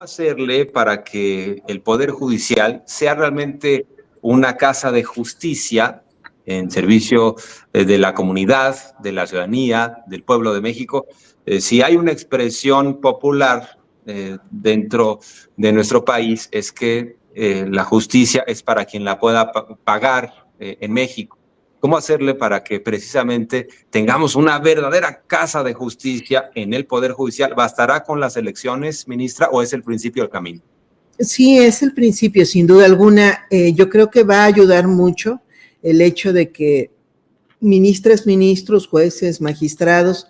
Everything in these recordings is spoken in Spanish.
Hacerle para que el Poder Judicial sea realmente una casa de justicia en servicio de la comunidad, de la ciudadanía, del pueblo de México? Si hay una expresión popular dentro de nuestro país, es que la justicia es para quien la pueda pagar en México. ¿Cómo hacerle para que precisamente tengamos una verdadera casa de justicia en el Poder Judicial? ¿Bastará con las elecciones, ministra, o es el principio del camino? Sí, es el principio, sin duda alguna. Yo creo que va a ayudar mucho el hecho de que ministras, ministros, jueces, magistrados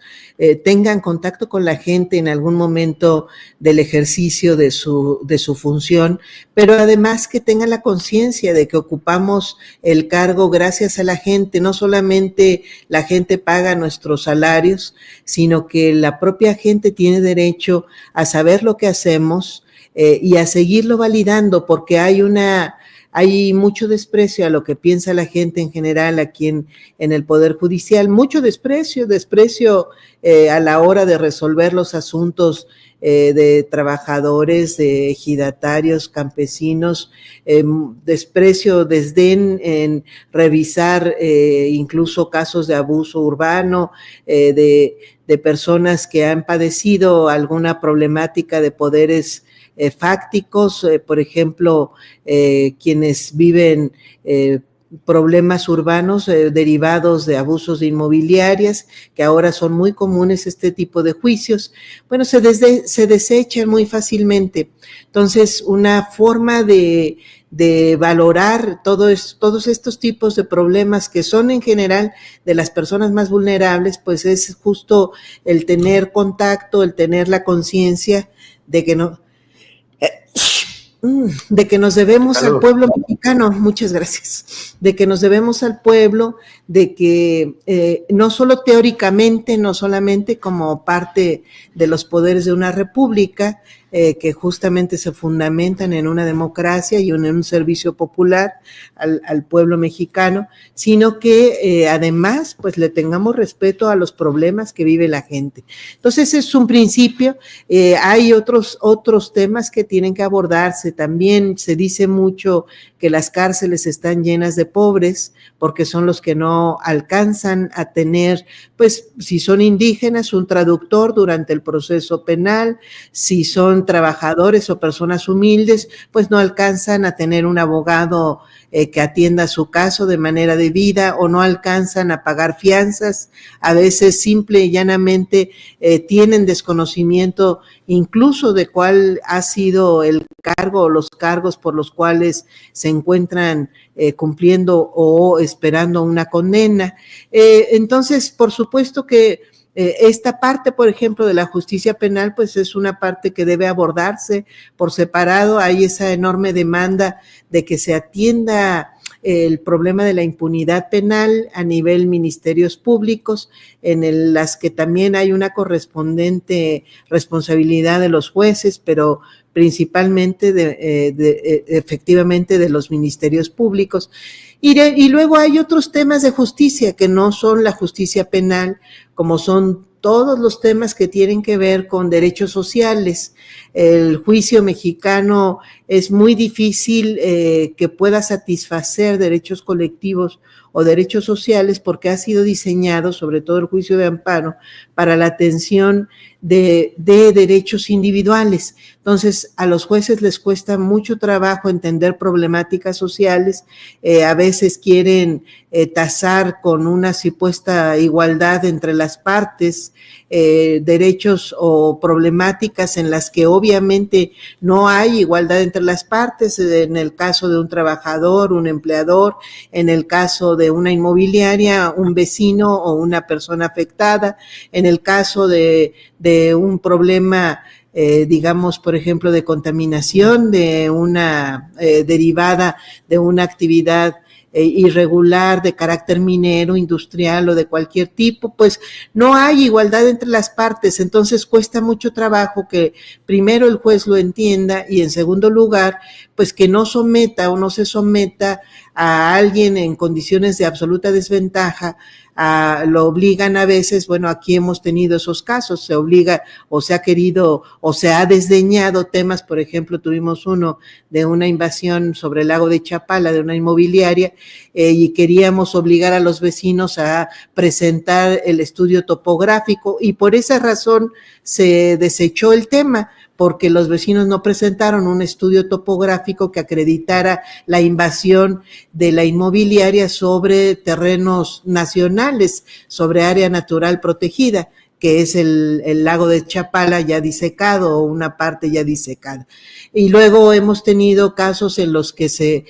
tengan contacto con la gente en algún momento del ejercicio de su función, pero además que tengan la conciencia de que ocupamos el cargo gracias a la gente. No solamente la gente paga nuestros salarios, sino que la propia gente tiene derecho a saber lo que hacemos y a seguirlo validando, porque hay mucho desprecio a lo que piensa la gente en general aquí en el Poder Judicial, mucho desprecio a la hora de resolver los asuntos de trabajadores, de ejidatarios, campesinos, desprecio, desdén en revisar incluso casos de abuso urbano, de personas que han padecido alguna problemática de poderes fácticos, por ejemplo, quienes viven problemas urbanos derivados de abusos de inmobiliarias, que ahora son muy comunes este tipo de juicios. Bueno, se desechan muy fácilmente. Entonces, una forma de valorar todos estos tipos de problemas que son en general de las personas más vulnerables, pues es justo el tener contacto, el tener la conciencia de que nos debemos al pueblo mexicano, muchas gracias, de que nos debemos al pueblo, de que no solo teóricamente, no solamente como parte de los poderes de una república, que justamente se fundamentan en una democracia y en un servicio popular al pueblo mexicano, sino que además pues le tengamos respeto a los problemas que vive la gente. Entonces es un principio. Hay otros temas que tienen que abordarse. También se dice mucho que las cárceles están llenas de pobres porque son los que no alcanzan a tener, pues si son indígenas, un traductor durante el proceso penal, si son trabajadores o personas humildes, pues no alcanzan a tener un abogado que atienda su caso de manera debida, o no alcanzan a pagar fianzas. A veces simple y llanamente tienen desconocimiento incluso de cuál ha sido el cargo o los cargos por los cuales se encuentran cumpliendo o esperando una condena. Entonces, por supuesto que esta parte, por ejemplo, de la justicia penal, pues es una parte que debe abordarse por separado. Hay esa enorme demanda de que se atienda el problema de la impunidad penal a nivel ministerios públicos, en las que también hay una correspondiente responsabilidad de los jueces, pero principalmente efectivamente de los ministerios públicos. Y luego hay otros temas de justicia que no son la justicia penal, como son todos los temas que tienen que ver con derechos sociales. El juicio mexicano es muy difícil que pueda satisfacer derechos colectivos o derechos sociales porque ha sido diseñado, sobre todo el juicio de amparo, para la atención de derechos individuales. Entonces, a los jueces les cuesta mucho trabajo entender problemáticas sociales, a veces quieren tasar con una supuesta igualdad entre las partes, derechos o problemáticas en las que obviamente no hay igualdad entre las partes, en el caso de un trabajador, un empleador, en el caso de una inmobiliaria, un vecino o una persona afectada, en el caso de un problema digamos, por ejemplo, de contaminación, de una derivada de una actividad irregular de carácter minero, industrial o de cualquier tipo, pues no hay igualdad entre las partes. Entonces cuesta mucho trabajo que primero el juez lo entienda y en segundo lugar, pues que no someta o no se someta a alguien en condiciones de absoluta desventaja lo obligan a veces, bueno, aquí hemos tenido esos casos, se obliga o se ha querido o se ha desdeñado temas, por ejemplo, tuvimos uno de una invasión sobre el lago de Chapala, de una inmobiliaria, y queríamos obligar a los vecinos a presentar el estudio topográfico y por esa razón se desechó el tema, porque los vecinos no presentaron un estudio topográfico que acreditara la invasión de la inmobiliaria sobre terrenos nacionales, sobre área natural protegida, que es el lago de Chapala ya disecado o una parte ya disecada. Y luego hemos tenido casos en los que se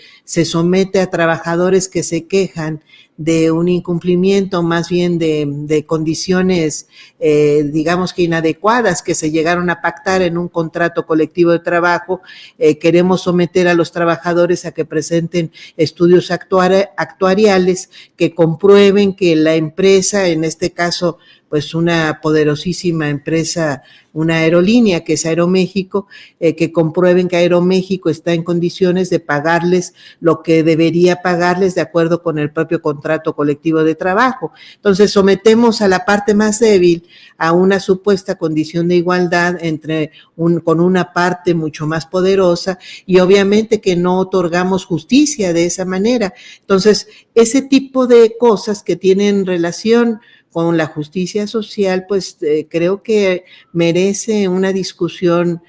somete a trabajadores que se quejan de un incumplimiento, más bien de condiciones, digamos que inadecuadas, que se llegaron a pactar en un contrato colectivo de trabajo. Queremos someter a los trabajadores a que presenten estudios actuariales que comprueben que la empresa, en este caso, pues una poderosísima empresa, una aerolínea que es Aeroméxico, que comprueben que Aeroméxico está en condiciones de pagarles lo que debería pagarles de acuerdo con el propio contrato colectivo de trabajo. Entonces sometemos a la parte más débil a una supuesta condición de igualdad con una parte mucho más poderosa y obviamente que no otorgamos justicia de esa manera. Entonces ese tipo de cosas que tienen relación con la justicia social, pues creo que merece una discusión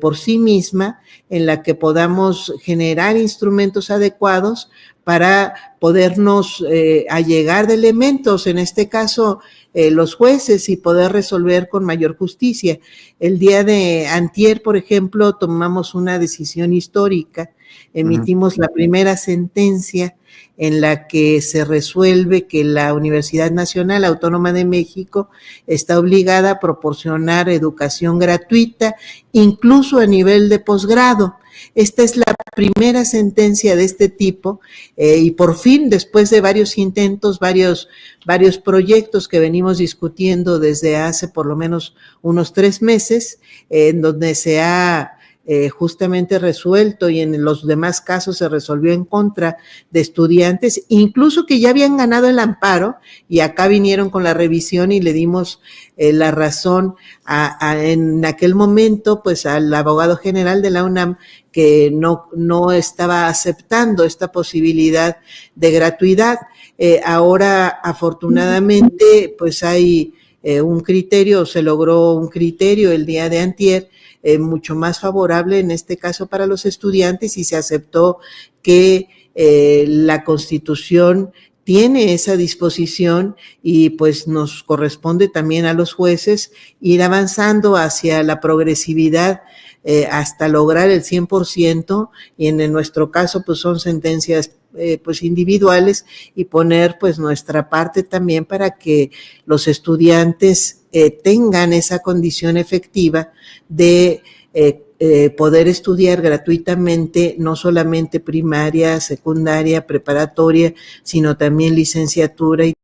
por sí misma en la que podamos generar instrumentos adecuados para podernos allegar de elementos, en este caso los jueces, y poder resolver con mayor justicia. El día de antier, por ejemplo, tomamos una decisión histórica, emitimos la primera sentencia en la que se resuelve que la Universidad Nacional Autónoma de México está obligada a proporcionar educación gratuita, incluso a nivel de posgrado. Esta es la primera sentencia de este tipo y por fin, después de varios intentos, varios proyectos que venimos discutiendo desde hace por lo menos unos 3 meses, en donde se ha justamente resuelto y en los demás casos se resolvió en contra de estudiantes, incluso que ya habían ganado el amparo y acá vinieron con la revisión y le dimos la razón en aquel momento pues al abogado general de la UNAM que no estaba aceptando esta posibilidad de gratuidad. Ahora afortunadamente pues hay un criterio, se logró un criterio el día de antier, mucho más favorable en este caso para los estudiantes y se aceptó que la Constitución tiene esa disposición y pues nos corresponde también a los jueces ir avanzando hacia la progresividad hasta lograr el 100% y en nuestro caso pues son sentencias pues individuales y poner pues nuestra parte también para que los estudiantes tengan esa condición efectiva de poder estudiar gratuitamente, no solamente primaria, secundaria, preparatoria, sino también licenciatura y